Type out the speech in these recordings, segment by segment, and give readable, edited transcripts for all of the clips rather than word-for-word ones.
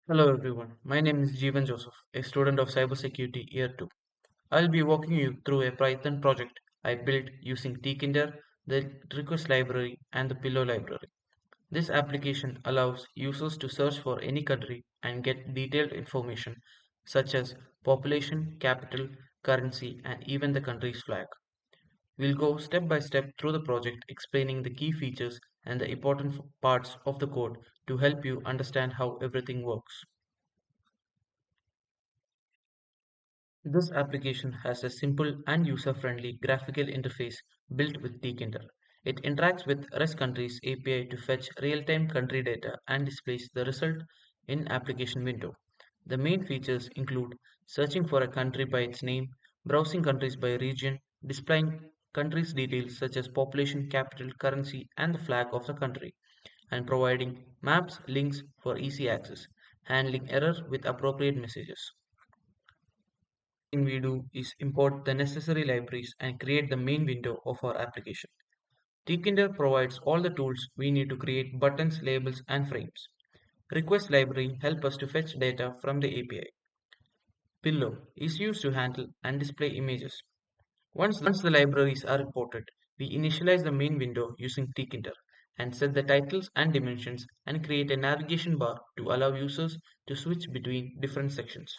Hello everyone, my name is Jeevan Joseph, a student of Cybersecurity Year 2. I'll be walking you through a Python project I built using tkinder, the request library, and the pillow library. This application allows users to search for any country and get detailed information such as population, capital, currency, and even the country's flag. We'll go step by step through the project explaining the key features and the important parts of the code to help you understand how everything works. This application has a simple and user-friendly graphical interface built with tkinder. It interacts with REST countries API to fetch real-time country data and displays the result in application window. The main features include searching for a country by its name, browsing countries by region, displaying countries details such as population, capital, currency, and the flag of the country, and providing maps, links for easy access, handling error with appropriate messages. Thing we do is import the necessary libraries and create the main window of our application. Tkinder provides all the tools we need to create buttons, labels, and frames. Request library help us to fetch data from the API. Pillow is used to handle and display images. Once the libraries are imported, we initialize the main window using tkinder and set the titles and dimensions and create a navigation bar to allow users to switch between different sections.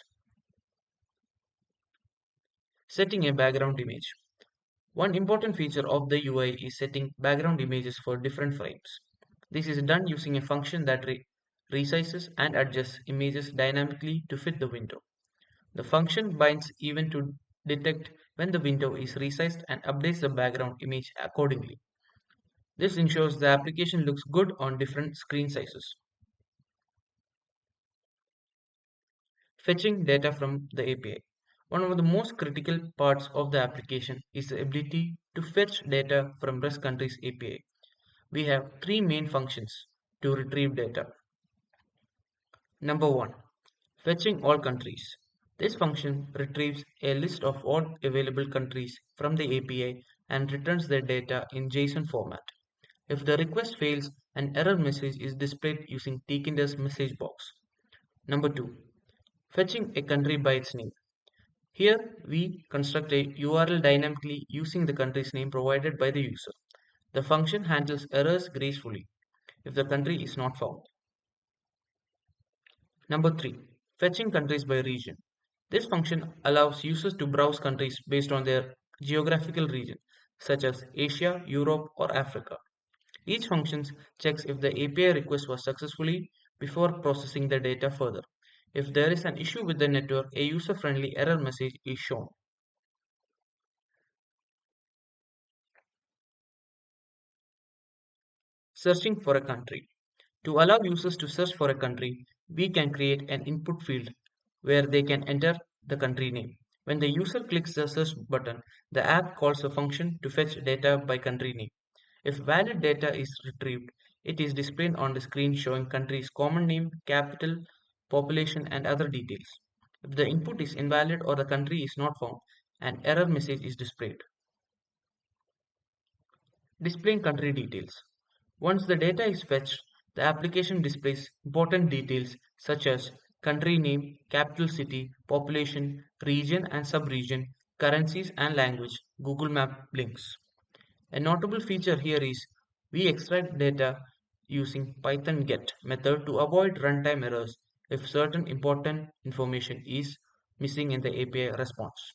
Setting a background image. One important feature of the UI is setting background images for different frames. This is done using a function that resizes and adjusts images dynamically to fit the window. The function binds even to detect when the window is resized and updates the background image accordingly. This ensures the application looks good on different screen sizes. Fetching data from the API. One of the most critical parts of the application is the ability to fetch data from REST countries API. We have three main functions to retrieve data. Number one, fetching all countries. This function retrieves a list of all available countries from the API and returns their data in JSON format. If the request fails, an error message is displayed using tkinder's message box. Number two, fetching a country by its name. Here we construct a URL dynamically using the country's name provided by the user. The function handles errors gracefully if the country is not found. Number three, fetching countries by region. This function allows users to browse countries based on their geographical region, such as Asia, Europe, or Africa. Each function checks if the API request was successfully before processing the data further. If there is an issue with the network, a user-friendly error message is shown. Searching for a country. To allow users to search for a country, we can create an input field where they can enter the country name. When the user clicks the search button, the app calls a function to fetch data by country name. If valid data is retrieved, it is displayed on the screen showing country's common name, capital, population, and other details. If the input is invalid or the country is not found, an error message is displayed. Displaying country details. Once the data is fetched, the application displays important details such as country name, capital city, population, region and sub-region, currencies and language, Google Map links. A notable feature here is we extract data using Python get method to avoid runtime errors if certain important information is missing in the API response.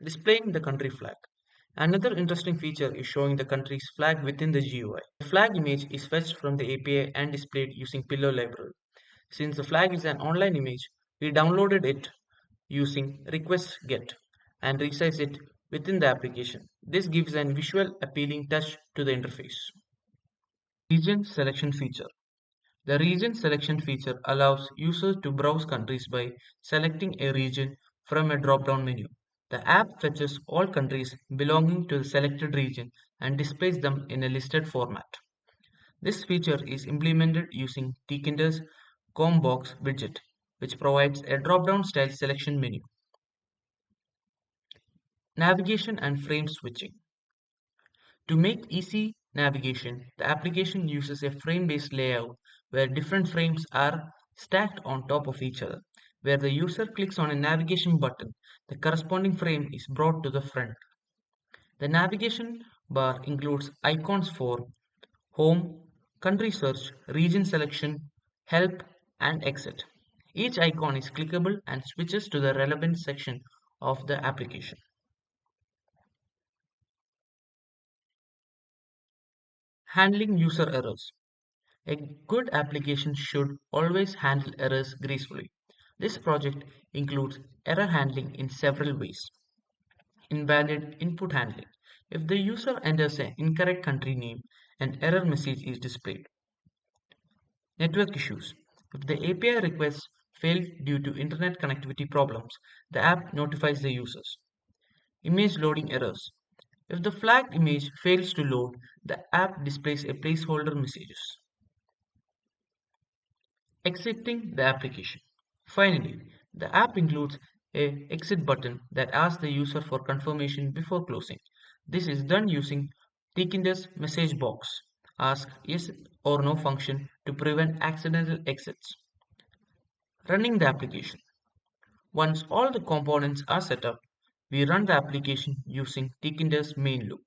Displaying the country flag. Another interesting feature is showing the country's flag within the GUI. The flag image is fetched from the API and displayed using Pillow library. Since the flag is an online image, we downloaded it using request get and resize it within the application. This gives an visual appealing touch to the interface. Region selection feature. The region selection feature allows users to browse countries by selecting a region from a drop-down menu. The app fetches all countries belonging to the selected region and displays them in a listed format. This feature is implemented using tkinder's ComBox widget, which provides a drop-down style selection menu. Navigation and frame switching. To make easy Navigation. The application uses a frame-based layout where different frames are stacked on top of each other. Where the user clicks on a navigation button, the corresponding frame is brought to the front. The navigation bar includes icons for home, country search, region selection, help, and exit. Each icon is clickable and switches to the relevant section of the application. Handling user errors. A good application should always handle errors gracefully. This project includes error handling in several ways. Invalid input handling. If the user enters an incorrect country name, an error message is displayed. Network issues. If the API requests fail due to internet connectivity problems, the app notifies the users. Image loading errors. If the flagged image fails to load, the app displays a placeholder messages. Exiting the application. Finally, the app includes a exit button that asks the user for confirmation before closing. This is done using Tkinder's message box. Ask yes or no function to prevent accidental exits. Running the application. Once all the components are set up, we run the application using Tkinder's main loop,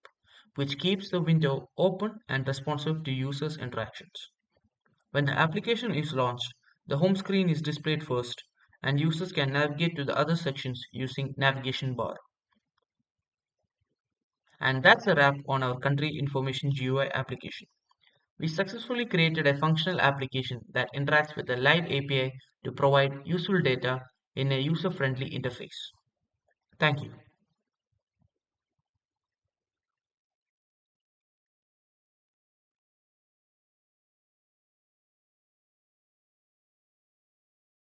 which keeps the window open and responsive to users' interactions. When the application is launched, the home screen is displayed first, and users can navigate to the other sections using navigation bar. And that's a wrap on our country information GUI application. We successfully created a functional application that interacts with the live API to provide useful data in a user-friendly interface. Thank you.